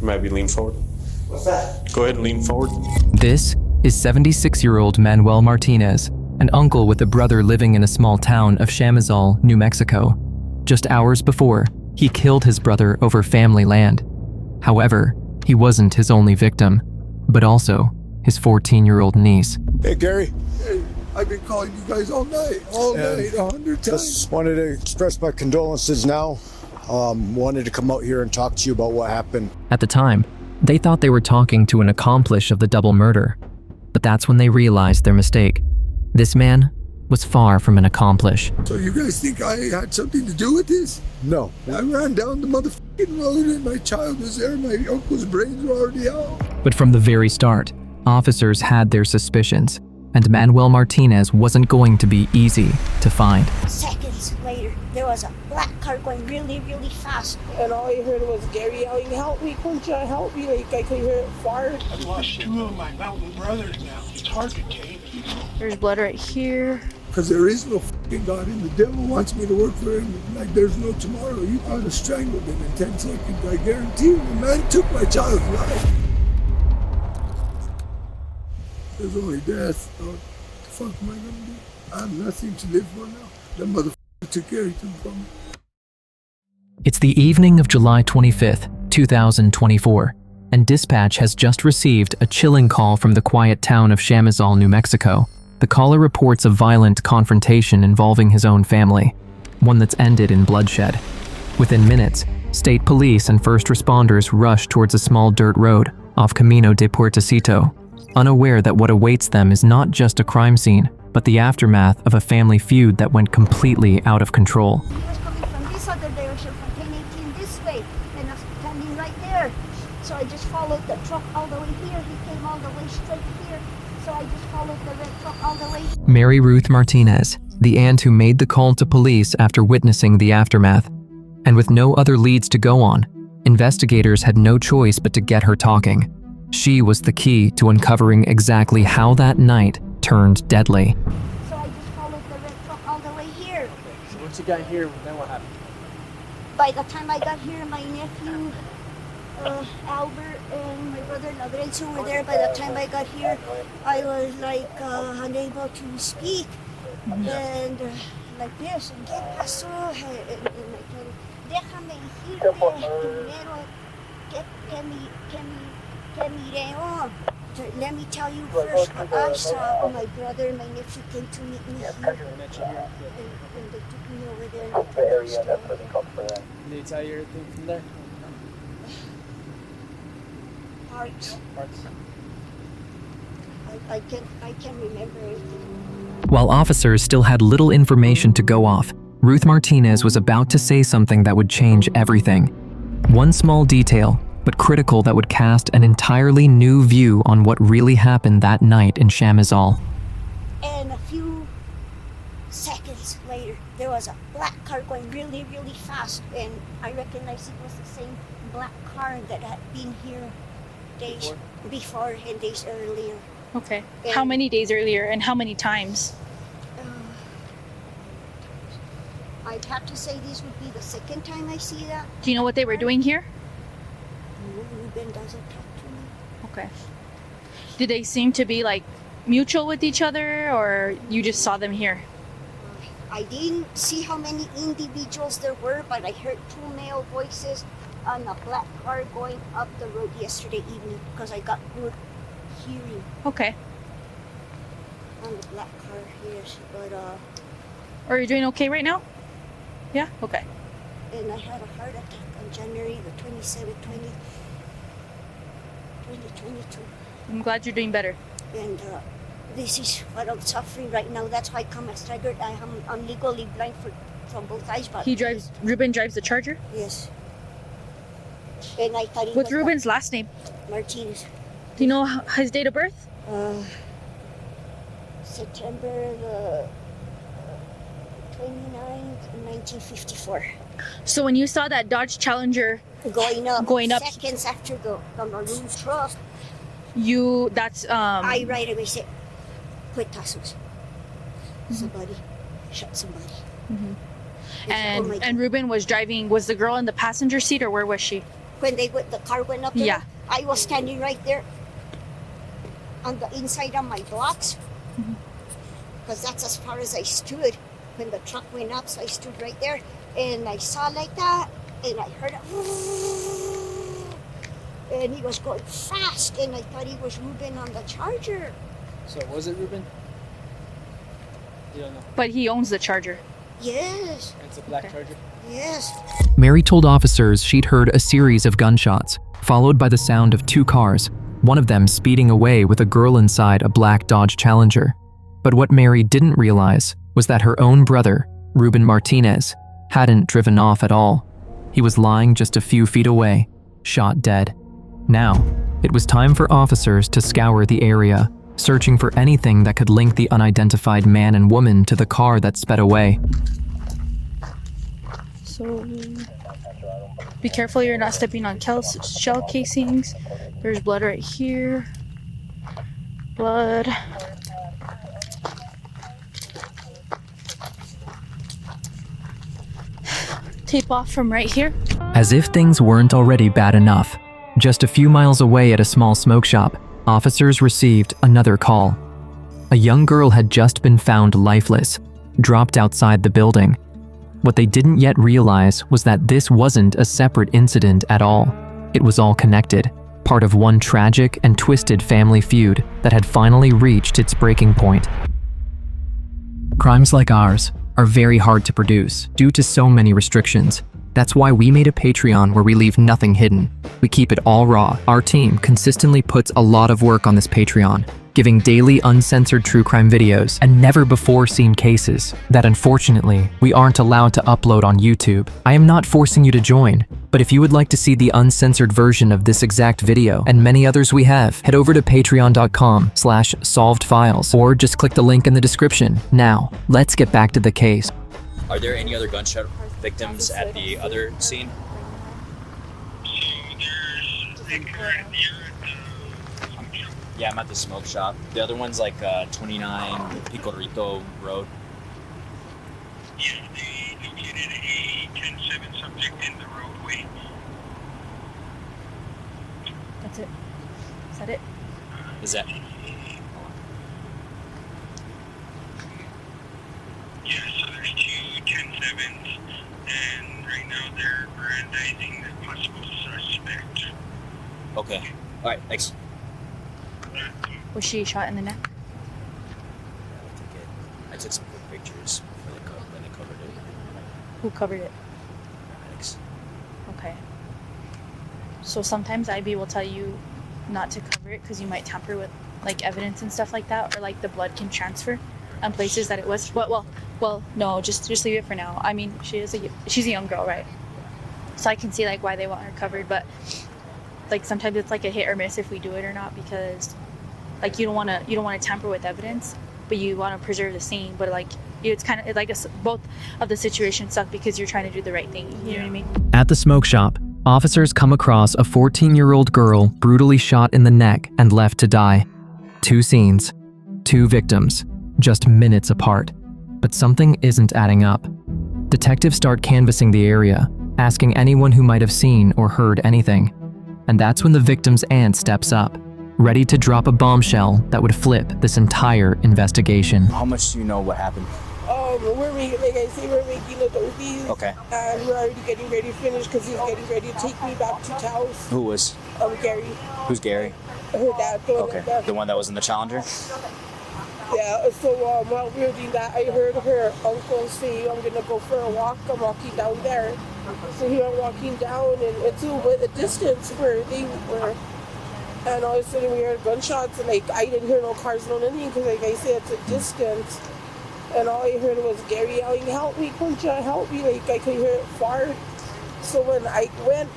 Maybe lean forward. What's that? Go ahead and lean forward. This is 76-year-old Manuel Martinez, an uncle with a brother living in a small town of Chamisal, New Mexico. Just hours before, he killed his brother over family land. However, he wasn't his only victim, but also his 14-year-old niece. Hey, Gary. Hey, I've been calling you guys all night, 100 times. Just wanted to express my condolences now. Wanted to come out here and talk to you about what happened. At the time, they thought they were talking to an accomplice of the double murder, but that's when they realized their mistake. This man was far from an accomplice. So you guys think I had something to do with this? No. I ran down the motherfucking road and my child was there. My uncle's brains were already out. But from the very start, officers had their suspicions, and Manuel Martinez wasn't going to be easy to find. Seconds later, there was a black car going really, really fast. And all I heard was Gary yelling, "Help me, coach, help me." Like, I could hear it far. I've lost two of my mountain brothers now. It's hard to take. There's blood right here. Because there is no fucking God and the devil wants me to work for him like there's no tomorrow. You ought to strangle him in 10 seconds. I guarantee you, the man took my child's life. There's only death. What the fuck am I gonna do? I have nothing to live for now. That motherfucker took everything from me. It's the evening of July 25th, 2024, and dispatch has just received a chilling call from the quiet town of Chamisal, New Mexico. The caller reports a violent confrontation involving his own family, one that's ended in bloodshed. Within minutes, state police and first responders rush towards a small dirt road off Camino de Puertecito, unaware that what awaits them is not just a crime scene, but the aftermath of a family feud that went completely out of control. He was coming from this other direction, from 1018 this way, and I was standing right there. So I just followed the truck all the way here. He came all the way straight here. So I just followed the red truck all the way. Mary Ruth Martinez, the aunt who made the call to police after witnessing the aftermath. And with no other leads to go on, investigators had no choice but to get her talking. She was the key to uncovering exactly how that night turned deadly. So I just followed the red truck all the way here. So once you got here, then what happened? By the time I got here, my nephew, Albert, and my brother Lorenzo were there. By the time I got here, I was like unable to speak. And like this, and ¿qué pasó? And I told him, déjame decirte primero que miré on. Let me tell you first what I saw. My brother and my nephew came to meet me here. And they took me over there. And Did they tell you everything from there? Parts. I can't remember everything. While officers still had little information to go off, Ruth Martinez was about to say something that would change everything. One small detail, but critical, that would cast an entirely new view on what really happened that night in Chamisal. And a few seconds later, there was a black car going really, really fast, and I recognized it was the same black car that had been here days before and days earlier. Okay. And how many days earlier and how many times? I'd have to say this would be the second time I see that. Do you know what they were doing here? Ruben doesn't talk to me. Okay. Did they seem to be like mutual with each other, or you just saw them here? I didn't see how many individuals there were, but I heard two male voices on a black car going up the road yesterday evening because I got good hearing Okay. on the black car, yes. But Are you doing okay right now? Yeah? Okay. and I had a heart attack on January the 27th, 2022. I'm glad you're doing better. And this is what I'm suffering right now. That's why I come as staggered. I'm legally blind from both eyes. But Ruben drives the Charger? Yes. And I thought he What's was Ruben's last name? Martinez. Do you know his date of birth? September the 29th, 1954. So when you saw that Dodge Challenger Going up seconds after the maroon truck, I right away said, "Puetazos." Somebody shot somebody. And Ruben was driving. Was the girl in the passenger seat, or where was she? when the car went up there, Yeah. I was standing right there on the inside of my blocks, because that's as far as I stood when the truck went up. So I stood right there, and I saw like that, and I heard it, and he was going fast, and I thought he was Ruben on the Charger. So was it Ruben? You don't know. But he owns the Charger. Yes, It's a black Charger. yes. Mary told officers she'd heard a series of gunshots, followed by the sound of 2 cars, one of them speeding away with a girl inside a black Dodge Challenger. But what Mary didn't realize was that her own brother, Ruben Martinez, hadn't driven off at all. He was lying just a few feet away, shot dead. Now, it was time for officers to scour the area, searching for anything that could link the unidentified man and woman to the car that sped away. So be careful you're not stepping on shell casings. There's blood right here. Blood. Tape off from right here. As if things weren't already bad enough, just a few miles away at a small smoke shop, officers received another call. A young girl had just been found lifeless, dropped outside the building. What they didn't yet realize was that this wasn't a separate incident at all. It was all connected, part of one tragic and twisted family feud that had finally reached its breaking point. Crimes like ours are very hard to produce due to so many restrictions. That's why we made a Patreon where we leave nothing hidden. We keep it all raw. Our team consistently puts a lot of work on this Patreon, giving daily uncensored true crime videos and never before seen cases that unfortunately we aren't allowed to upload on YouTube. I am not forcing you to join, but if you would like to see the uncensored version of this exact video and many others we have, head over to patreon.com/solvedfiles or just click the link in the description. Now, let's get back to the case. Are there any other gunshot victims at the other scene? Yeah, I'm at the smoke shop. The other one's like 29 Picorrito Road. Yeah, they located a 10-7 subject in the roadway. That's it. Is that it? Is that? Yeah, so there's 2 10-7s, and right now they're brandizing the possible suspect. Okay. All right, thanks. Was she shot in the neck? I took some quick pictures for the cover, then they covered it. Who covered it? Thanks. Okay. So sometimes IB will tell you not to cover it because you might tamper with like evidence and stuff like that, or like the blood can transfer on places that it was. Well, no, just leave it for now. I mean, she's a young girl, right? So I can see like why they want her covered, but like sometimes it's like a hit or miss if we do it or not, because like you don't want to tamper with evidence, but you want to preserve the scene. But like it's kind of like both of the situations suck because you're trying to do the right thing. You know what I mean? At the smoke shop, officers come across a 14-year-old girl brutally shot in the neck and left to die. 2 scenes, 2 victims, just minutes apart. But something isn't adding up. Detectives start canvassing the area, asking anyone who might have seen or heard anything. And that's when the victim's aunt steps up, ready to drop a bombshell that would flip this entire investigation. How much do you know what happened? We're making, like I say, we're making the dopies. Okay. And we're already getting ready to finish because he's getting ready to take me back to Taos. Who was? Gary. Who's Gary? Her dad. Okay. The one that was in the Challenger? Yeah, so while we were doing that, I heard her uncle say, I'm going to go for a walk. I'm walking down there. So he went walking down, and it's a distance where they were. And all of a sudden we heard gunshots, and like I didn't hear no cars, no nothing, because like I said, it's a distance. And all I heard was Gary yelling, "Help me, Concha, help me!" Like I could hear it far. So when I went,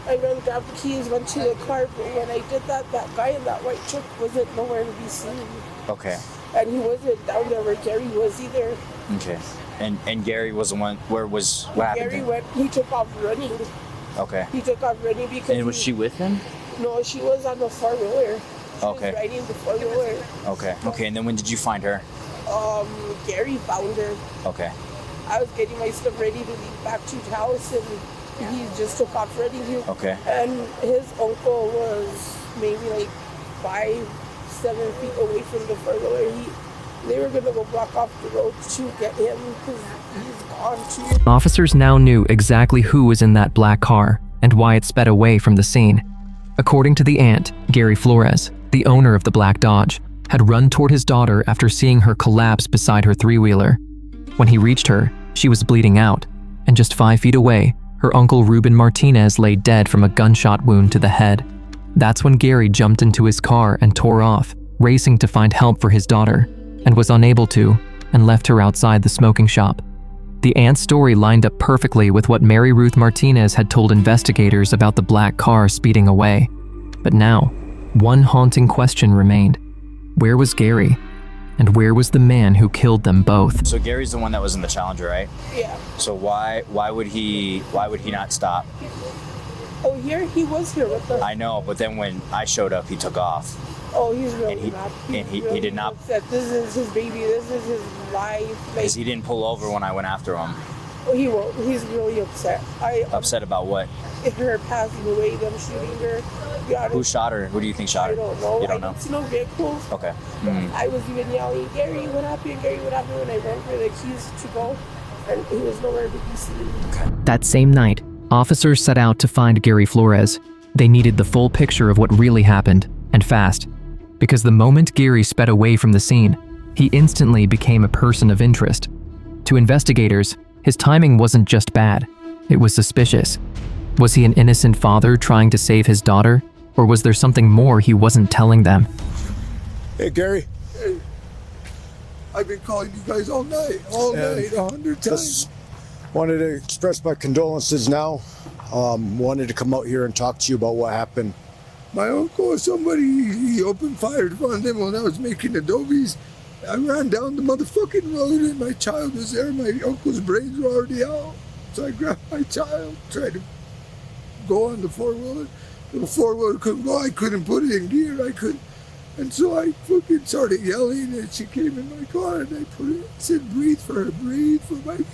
grabbed the keys, went to the car. But when I did that, that guy in that white truck wasn't nowhere to be seen. Okay. And he wasn't down there where Gary was either. Okay. And Gary was the one. What happened? Gary he took off running. Okay. He took off running because. And was she with him? No, she was on the four-wheeler. She was riding the four-wheeler. Okay. Okay. And then when did you find her? Gary found her. Okay. I was getting my stuff ready to leave back to the house, and He just took off running. Okay. And his uncle was maybe like 5-7 feet away from the four-wheeler. They were gonna go block off the road to get him because he's gone too. Officers now knew exactly who was in that black car and why it sped away from the scene. According to the aunt, Gary Flores, the owner of the black Dodge, had run toward his daughter after seeing her collapse beside her three-wheeler. When he reached her, she was bleeding out, and just 5 feet away, her uncle Ruth Martinez lay dead from a gunshot wound to the head. That's when Gary jumped into his car and tore off, racing to find help for his daughter, and was unable to, and left her outside the smoking shop. The aunt's story lined up perfectly with what Mary Ruth Martinez had told investigators about the black car speeding away. But now, one haunting question remained. Where was Gary? And where was the man who killed them both? So Gary's the one that was in the Challenger, right? Yeah. So why would he not stop? Oh, he was here with us. I know, but then when I showed up, he took off. Oh, he's really And he- mad. and he really did not- upset. This is his baby. This is his life. Like, Because he didn't pull over when I went after him. he won't. He's really upset. Upset about what? Her passing away, them shooting her. Yeah, Who shot her? Who do you think shot her? I don't know. You don't I know? didn't see no vehicles. Okay. Mhm. I was even yelling, Gary, what happened? Gary, what happened? When I ran for the keys to go, and he was nowhere to be seen. That same night, officers set out to find Gary Flores. They needed the full picture of what really happened, and fast. Because the moment Gary sped away from the scene, he instantly became a person of interest. To investigators, his timing wasn't just bad, it was suspicious. Was he an innocent father trying to save his daughter, or was there something more he wasn't telling them? Hey, Gary. Hey, I've been calling you guys all night, 100 times. Just wanted to express my condolences now. Wanted to come out here and talk to you about what happened. My uncle or somebody, he opened fire on them when I was making adobes. I ran down the motherfucking road and my child was there. My uncle's brains were already out. So I grabbed my child, tried to go on the four-wheeler. The four-wheeler couldn't go. I couldn't put it in gear. I couldn't. And so I fucking started yelling and she came in my car and I put it, said, breathe for her, breathe for my baby.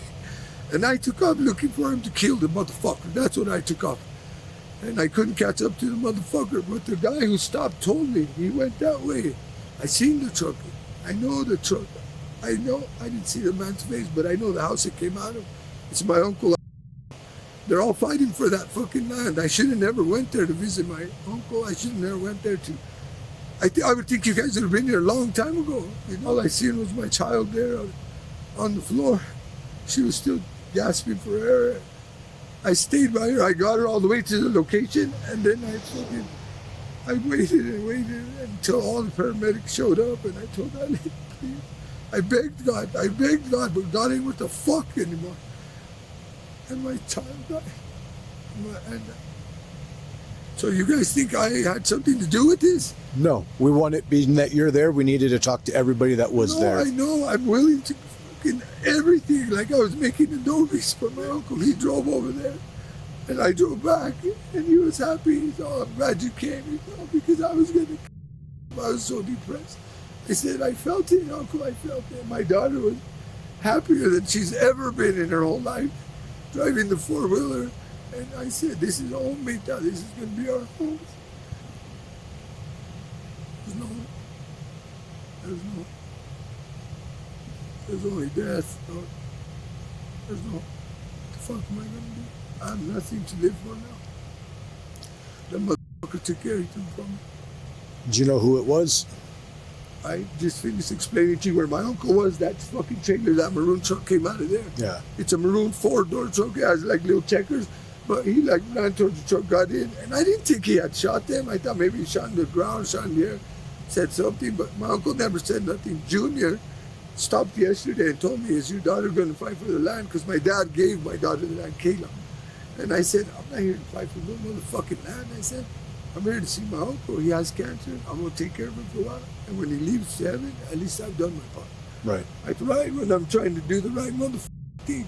And I took off looking for him to kill the motherfucker. That's what I took off. And I couldn't catch up to the motherfucker, but the guy who stopped told me he went that way. I seen the truck. I know the truck. I know, I didn't see the man's face, but I know the house it came out of. It's my uncle. They're all fighting for that fucking land. I should have never went there to visit my uncle. I should have never went there to. I would think you guys would have been here a long time ago. You know, all I seen was my child there on the floor. She was still gasping for air. I stayed by her. I got her all the way to the location, and then I waited and waited until all the paramedics showed up, and I told that lady, please. I begged God, but God ain't worth the fuck anymore. And my child died. So you guys think I had something to do with this? No, we wanted, being that you're there, we needed to talk to everybody that was there. I know. I'm willing to fucking everything. Like I was making adobes for my uncle. He drove over there, and I drove back, and he was happy. He said, "Oh, I'm glad you came." He said, "Oh, because I was so depressed." I said, "I felt it, Uncle. I felt it." My daughter was happier than she's ever been in her whole life, driving the four-wheeler. And I said, "This is home, Mita. This is going to be our home." There's only death. There's no, what the fuck am I going to do? I have nothing to live for now. That motherfucker took everything from me. Do you know who it was? I just finished explaining to you where my uncle was. That fucking trailer, that maroon truck came out of there. Yeah. It's a maroon four-door truck. It has like little checkers. But he like ran towards the truck, got in. And I didn't think he had shot them. I thought maybe he shot in the ground, shot in the air, said something. But my uncle never said nothing. Junior stopped yesterday and told me, "Is your daughter going to fight for the land?" Because my dad gave my daughter the land, Kayla. And I said, "I'm not here to fight for no motherfucking land." I said, "I'm here to see my uncle. He has cancer. I'm going to take care of him for a while. And when he leaves to heaven, at least I've done my part." Right. I thrive when I'm trying to do the right motherfucking thing.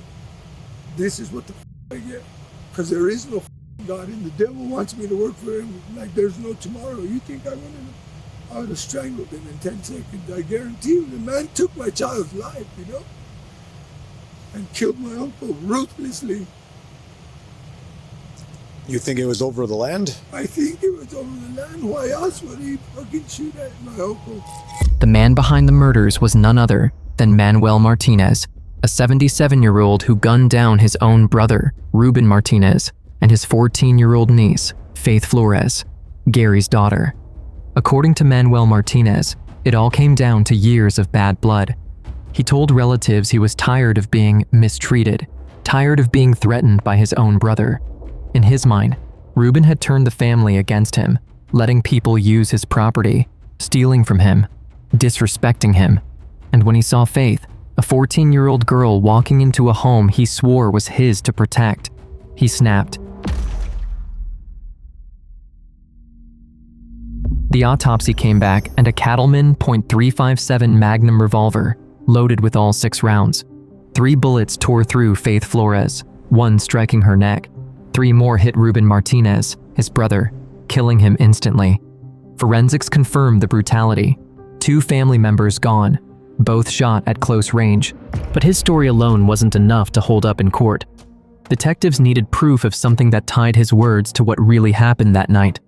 This is what the I get. Because there is no God, and the devil wants me to work for him like there's no tomorrow. You think I would have strangled him in 10 seconds. I guarantee you, the man took my child's life, you know, and killed my uncle ruthlessly. You think it was over the land? I think it was over the land. Why else would he fucking shoot at my uncle? The man behind the murders was none other than Manuel Martinez, a 77-year-old who gunned down his own brother, Ruben Martinez, and his 14-year-old niece, Faith Flores, Gary's daughter. According to Manuel Martinez, it all came down to years of bad blood. He told relatives he was tired of being mistreated, tired of being threatened by his own brother. In his mind, Ruben had turned the family against him, letting people use his property, stealing from him, disrespecting him. And when he saw Faith, a 14-year-old girl walking into a home he swore was his to protect, he snapped. The autopsy came back and a Cattleman .357 Magnum revolver, loaded with all 6 rounds. 3 bullets tore through Faith Flores, 1 striking her neck. 3 more hit Ruben Martinez, his brother, killing him instantly. Forensics confirmed the brutality. 2 family members gone, both shot at close range. But his story alone wasn't enough to hold up in court. Detectives needed proof of something that tied his words to what really happened that night.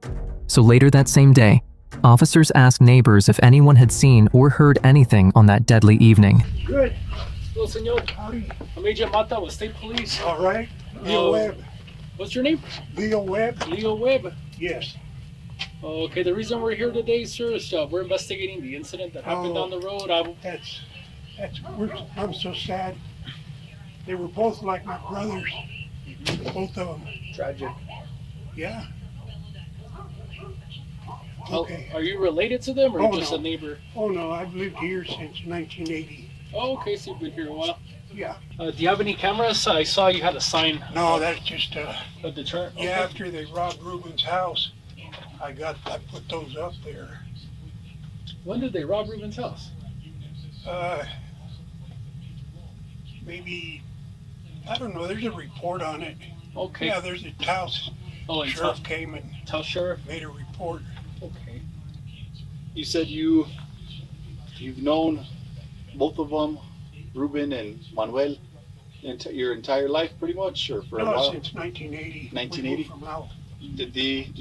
So later that same day, officers asked neighbors if anyone had seen or heard anything on that deadly evening. Good. Hello, senor. Howdy. I'm Agent Mata with State Police. All right. Leo Webb. What's your name? Leo Webb? Leo Webb. Yes. Okay, the reason we're here today, sir, is we're investigating the incident that happened down the road. I'm so sad. They were both like my brothers. Both of them. Tragic. Yeah. Okay. Are you related to them or just no. a neighbor? Oh no, I've lived here since 1980. Oh, okay, so you've been here a while. Yeah. Do you have any cameras? I saw you had a sign. No, that's just a deterrent. Yeah, after they robbed Ruben's house, I put those up there. When did they rob Ruben's house? Maybe, I don't know, there's a report on it. Okay. Yeah, there's a Taos sheriff came and Taos sheriff made a report. Okay. You said you've known both of them, Ruben and Manuel, your entire life, pretty much, or for a while? Since 1980. 1980. From out. Did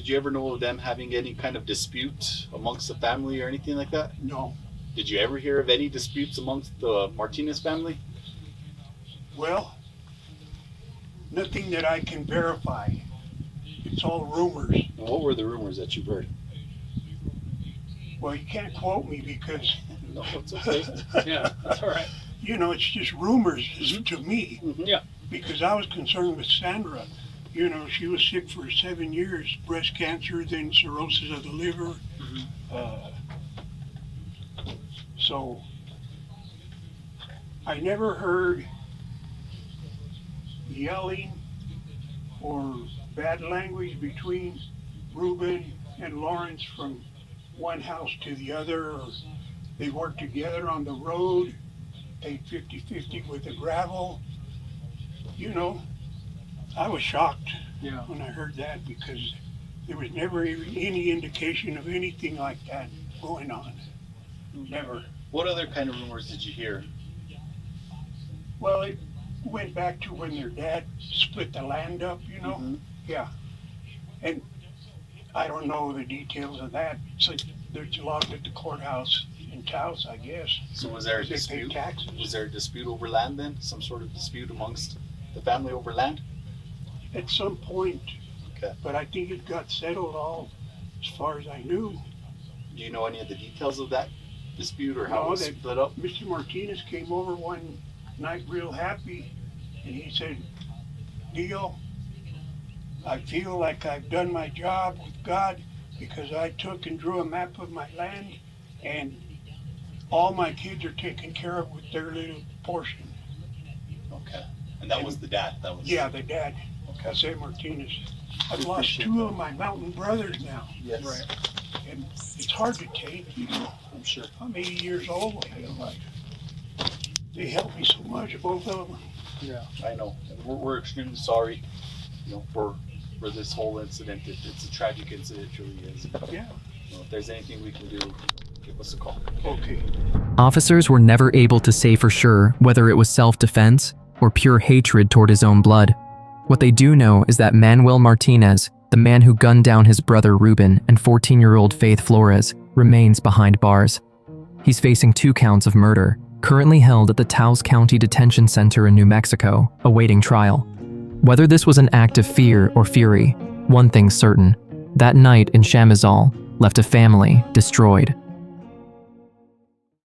you ever know of them having any kind of dispute amongst the family or anything like that? No. Did you ever hear of any disputes amongst the Martinez family? Well, nothing that I can verify. It's all rumors. And what were the rumors that you've heard? Well, you can't quote me because... No, it's okay. Yeah, that's all right. You know, it's just rumors to me. Yeah. Because I was concerned with Sandra. You know, she was sick for 7 years, breast cancer, then cirrhosis of the liver. So I never heard yelling or bad language between Ruben and Lawrence from one house to the other, or they worked together on the road, paid 50-50 with the gravel. You know, I was shocked when I heard that because there was never even any indication of anything like that going on. Never. What other kind of rumors did you hear? Well, it went back to when their dad split the land up, you know? Yeah. And I don't know the details of that. It's like there's locked at the courthouse in Taos, I guess. So was there a They pay dispute? taxes. Was there a dispute over land then? Some sort of dispute amongst the family over land? At some point. Okay. But I think it got settled all as far as I knew. Do you know any of the details of that dispute or how it was split up? Mr. Martinez came over one night real happy and he said, Leo, I feel like I've done my job with God because I took and drew a map of my land and all my kids are taken care of with their little portion. Okay. And that was the dad? Yeah, the dad. Okay. Jose Martinez. I've lost 2 of my mountain brothers now. Yes. Right. And it's hard to take, you know. I'm sure. I'm 80 years old. They helped me so much, both of them. Yeah, I know. And we're extremely sorry, for this whole incident. It's a tragic incident, it really is. Yeah. If there's anything we can do, give us a call. Okay. Officers were never able to say for sure whether it was self-defense or pure hatred toward his own blood. What they do know is that Manuel Martinez, the man who gunned down his brother Ruben and 14-year-old Faith Flores, remains behind bars. He's facing 2 counts of murder, currently held at the Taos County Detention Center in New Mexico, awaiting trial. Whether this was an act of fear or fury, one thing's certain: that night in Chamisal left a family destroyed.